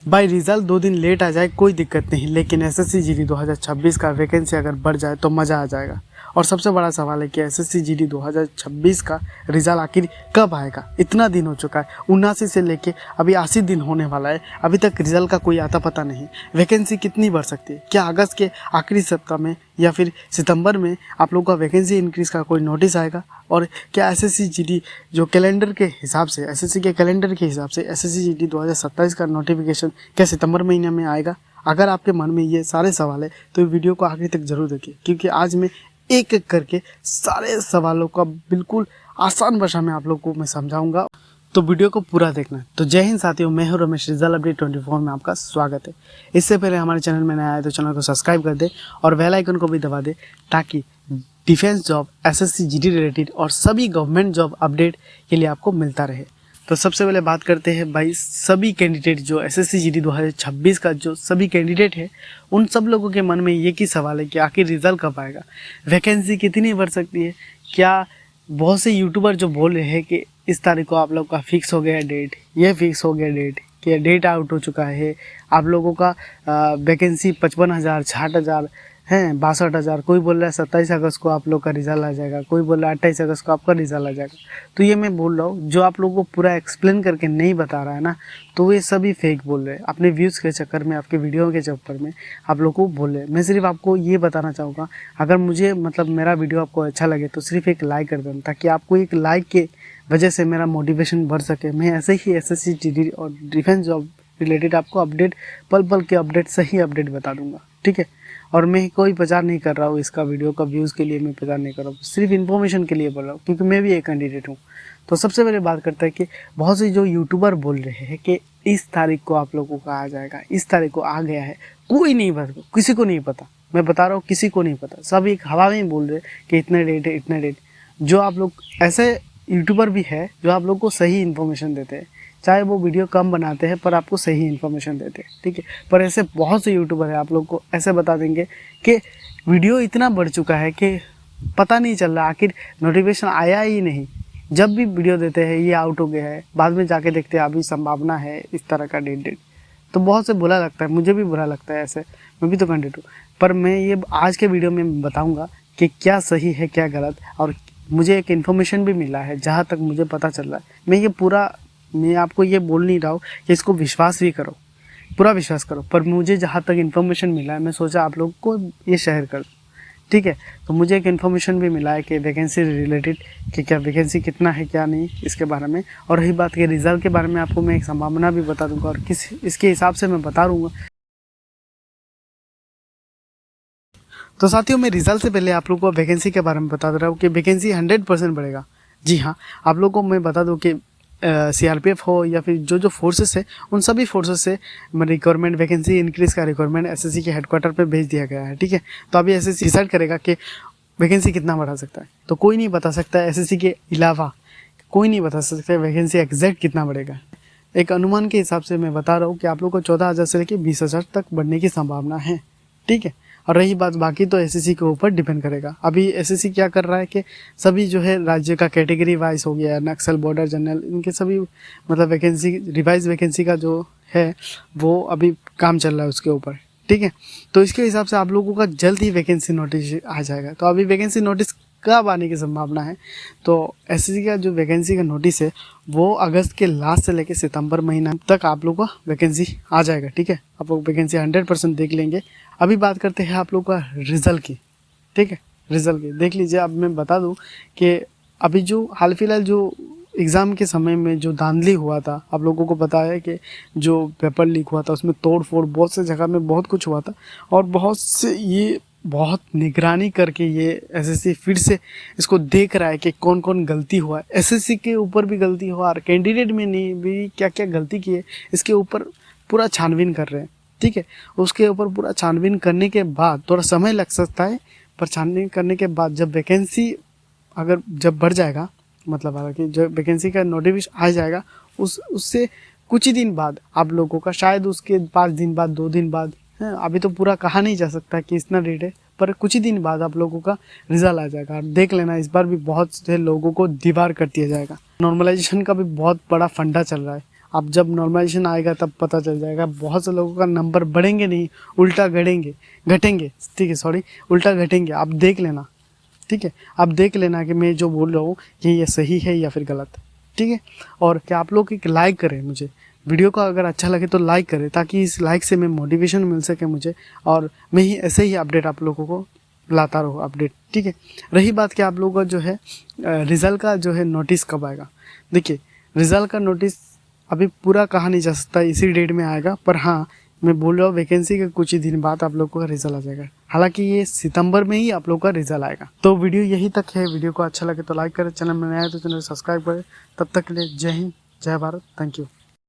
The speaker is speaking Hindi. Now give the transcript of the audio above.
भाई रिजल्ट 2 दिन लेट आ जाए कोई दिक्कत नहीं, लेकिन एसएससी जीडी 2026 का वैकेंसी अगर बढ़ जाए तो मज़ा आ जाएगा। और सबसे बड़ा सवाल है कि एसएससी जीडी 2026 का रिजल्ट आखिर कब आएगा। इतना दिन हो चुका है, 79 से लेके अभी 80 दिन होने वाला है, अभी तक रिजल्ट का कोई आता पता नहीं। वैकेंसी कितनी बढ़ सकती है? क्या अगस्त के आखिरी सप्ताह में या फिर सितंबर में आप लोगों का वैकेंसी इंक्रीज़ का कोई नोटिस आएगा? और क्या एसएससी जीडी जो कैलेंडर के हिसाब से, एसएससी के कैलेंडर के हिसाब से एसएससी जीडी 2027 का नोटिफिकेशन क्या सितंबर महीने में आएगा? अगर आपके मन में ये सारे सवाल है तो वीडियो को आखिर तक जरूर देखिए, क्योंकि आज मैं एक एक करके सारे सवालों का बिल्कुल आसान भाषा में आप लोगों को मैं समझाऊंगा, तो वीडियो को पूरा देखना। तो जय हिंद साथियों, मैं हूं रमेश, रिजल्ट अपडेट 24 में आपका स्वागत है। इससे पहले हमारे चैनल में नया आए तो चैनल को सब्सक्राइब कर दे और बेल आइकन को भी दबा दे, ताकि defence job, SSC GD related और सभी गवर्नमेंट जॉब अपडेट के लिए आपको मिलता रहे। तो सबसे पहले बात करते हैं भाई, सभी कैंडिडेट जो एसएससी जीडी 2026 का जो सभी कैंडिडेट है, उन सब लोगों के मन में ये की सवाल है कि आखिर रिजल्ट कब आएगा, वैकेंसी कितनी बढ़ सकती है। क्या बहुत से यूट्यूबर जो बोल रहे हैं कि इस तारीख को आप लोग का फिक्स हो गया डेट, ये फिक्स हो गया डेट, कि डेट आउट हो चुका है, आप लोगों का वैकेंसी 55,000, 60,000 हैं, 62,000, कोई बोल रहा है 27 अगस्त को आप लोग का रिजल्ट आ जाएगा, कोई बोल रहा है 28 अगस्त को आपका रिजल्ट आ जाएगा। तो ये मैं बोल रहा हूँ, जो आप लोगों को पूरा एक्सप्लेन करके नहीं बता रहा है ना, तो ये सभी फेक बोल रहे हैं, अपने व्यूज़ के चक्कर में, आपके वीडियो के चक्कर में आप लोग को बोल रहे हैं। मैं सिर्फ आपको ये बताना चाहूँगा, अगर मुझे मेरा वीडियो आपको अच्छा लगे तो सिर्फ एक लाइक कर देना, ताकि आपको एक लाइक के वजह से मेरा मोटिवेशन बढ़ सके। मैं ऐसे ही एसएससी जीडी और डिफेंस जॉब रिलेटेड आपको अपडेट, पल पल के अपडेट, सही अपडेट बता दूंगा, ठीक है। और मैं कोई प्रचार नहीं कर रहा हूँ इसका, वीडियो का व्यूज़ के लिए मैं प्रचार नहीं कर रहा हूँ, सिर्फ इन्फॉर्मेशन के लिए बोल रहा हूँ, क्योंकि मैं भी एक कैंडिडेट हूँ। तो सबसे पहले बात करते हैं कि बहुत से जो यूट्यूबर बोल रहे हैं कि इस तारीख को आप लोगों का आ जाएगा, इस तारीख को आ गया है, कोई नहीं पता, किसी को नहीं पता। मैं बता रहा हूँ, किसी को नहीं पता, सब एक हवा में ही बोल रहे कि इतने डेट है, इतने डेट। जो आप लोग ऐसे यूट्यूबर भी है जो आप लोग को सही इन्फॉर्मेशन देते हैं, चाहे वो वीडियो कम बनाते हैं पर आपको सही इन्फॉर्मेशन देते हैं, ठीक है। पर ऐसे बहुत से यूट्यूबर है आप लोग को ऐसे बता देंगे कि वीडियो इतना बढ़ चुका है कि पता नहीं चल रहा, आखिर नोटिफिकेशन आया ही नहीं। जब भी वीडियो देते हैं ये आउट हो गया है, बाद में जाके देखते हैं अभी संभावना है इस तरह का डेट। तो बहुत से बुरा लगता है, मुझे भी बुरा लगता है, ऐसे मैं भी तो कैंडिडेट हूँ। पर मैं ये आज के वीडियो में बताऊँगा कि क्या सही है क्या गलत, और मुझे एक इन्फॉर्मेशन भी मिला है, जहाँ तक मुझे पता चल रहा है। मैं आपको ये बोल नहीं रहा हूँ कि इसको विश्वास भी करो, पूरा विश्वास करो, पर मुझे जहाँ तक इन्फॉर्मेशन मिला है, मैं सोचा आप लोग को ये शेयर कर दूँ, ठीक है। तो मुझे एक इन्फॉर्मेशन भी मिला है कि वैकेंसी रिलेटेड, कि क्या वैकेंसी कितना है क्या नहीं, इसके बारे में। और रही बात के रिजल्ट के बारे में, आपको मैं एक संभावना भी बता दूँगा, और किस इसके हिसाब से मैं बता दूँगा। तो साथियों, मैं रिजल्ट से पहले आप लोगों को वैकेंसी के बारे में बता दे रहा हूँ कि वैकेंसी 100% बढ़ेगा। जी हाँ, आप लोगों को मैं बता दूँ कि सीआरपीएफ हो या फिर जो फोर्सेस है, उन सभी फोर्सेस से रिक्वायरमेंट, वैकेंसी इंक्रीज़ का रिक्वायरमेंट एसएससी के हेडक्वार्टर पे भेज दिया गया है, ठीक है। तो अभी एसएससी डिसाइड करेगा कि वैकेंसी कितना बढ़ा सकता है। तो कोई नहीं बता सकता, एसएससी के अलावा कोई नहीं बता सकता वैकेंसी एग्जैक्ट कितना बढ़ेगा। एक अनुमान के हिसाब से मैं बता रहा हूँ कि आप लोग को 14,000 से लेकर 20,000 तक बढ़ने की संभावना है, ठीक है। और रही बात बाकी, तो एसएससी के ऊपर डिपेंड करेगा। अभी एसएससी क्या कर रहा है कि सभी जो है राज्य का कैटेगरी वाइज हो गया, नक्सल, बॉर्डर, जनरल, इनके सभी वैकेंसी, रिवाइज वैकेंसी का जो है वो अभी काम चल रहा है उसके ऊपर, ठीक है। तो इसके हिसाब से आप लोगों का जल्द ही वैकेंसी नोटिस आ जाएगा। तो अभी वैकेंसी नोटिस कब आने की संभावना है, तो एसएससी का जो वैकेंसी का नोटिस है वो अगस्त के लास्ट से लेकर सितंबर महीना तक आप लोगों का वैकेंसी आ जाएगा, ठीक है। आप लोग वैकेंसी 100% देख लेंगे। अभी बात करते हैं आप लोग का रिजल्ट की, ठीक है। रिजल्ट की देख लीजिए। अब मैं बता दूं कि अभी जो हाल फिलहाल जो एग्ज़ाम के समय में जो धांधली हुआ था, आप लोगों को पता है कि जो पेपर लीक हुआ था उसमें तोड़ फोड़ बहुत से जगह में बहुत कुछ हुआ था, और बहुत से ये बहुत निगरानी करके ये एसएससी फिर से इसको देख रहा है कि कौन कौन गलती हुआ है। एसएससी के ऊपर भी गलती हुआ और कैंडिडेट में नहीं भी क्या क्या गलती की है, इसके ऊपर पूरा छानबीन कर रहे हैं, ठीक है। उसके ऊपर पूरा छानबीन करने के बाद थोड़ा समय लग सकता है, पर छानबीन करने के बाद जब वैकेंसी अगर जब बढ़ जाएगा, हालांकि जब वैकेंसी का नोटिफिकेशन आ जाएगा, उससे कुछ ही दिन बाद आप लोगों का, शायद उसके 5 दिन बाद, 2 दिन बाद, है, अभी तो पूरा कहा नहीं जा सकता कि इतना डेट है, पर कुछ ही दिन बाद आप लोगों का रिजल्ट आ जाएगा। और देख लेना, इस बार भी बहुत से लोगों को दीवार कर दिया जाएगा। नॉर्मलाइजेशन का भी बहुत बड़ा फंडा चल रहा है। अब जब नॉर्मलाइजेशन आएगा तब पता चल जाएगा। बहुत से लोगों का नंबर बढ़ेंगे नहीं, उल्टा घटेंगे, ठीक है, सॉरी, उल्टा घटेंगे। आप देख लेना, ठीक है, आप देख लेना कि मैं जो बोल रहा हूँ कि ये सही है या फिर गलत है, ठीक है। और क्या आप लोग एक लाइक करें, मुझे वीडियो को अगर अच्छा लगे तो लाइक करें, ताकि इस लाइक से मैं मोटिवेशन मिल सके मुझे, और मैं ही ऐसे ही अपडेट आप लोगों को लाता रहूँ अपडेट, ठीक है। रही बात कि आप लोगों का जो है रिज़ल्ट का जो है नोटिस कब आएगा, देखिए रिज़ल्ट का नोटिस अभी पूरा कहा नहीं जा सकता इसी डेट में आएगा, पर हाँ मैं बोल रहा हूँ वैकेंसी के कुछ ही दिन बाद आप लोगों का रिजल्ट आ जाएगा। हालांकि ये सितंबर में ही आप लोगों का रिजल्ट आएगा। तो वीडियो यही तक है। वीडियो को अच्छा लगे तो लाइक करें, चैनल में नया है तो चैनल सब्सक्राइब करें। तब तक के लिए जय हिंद, जय भारत, थैंक यू।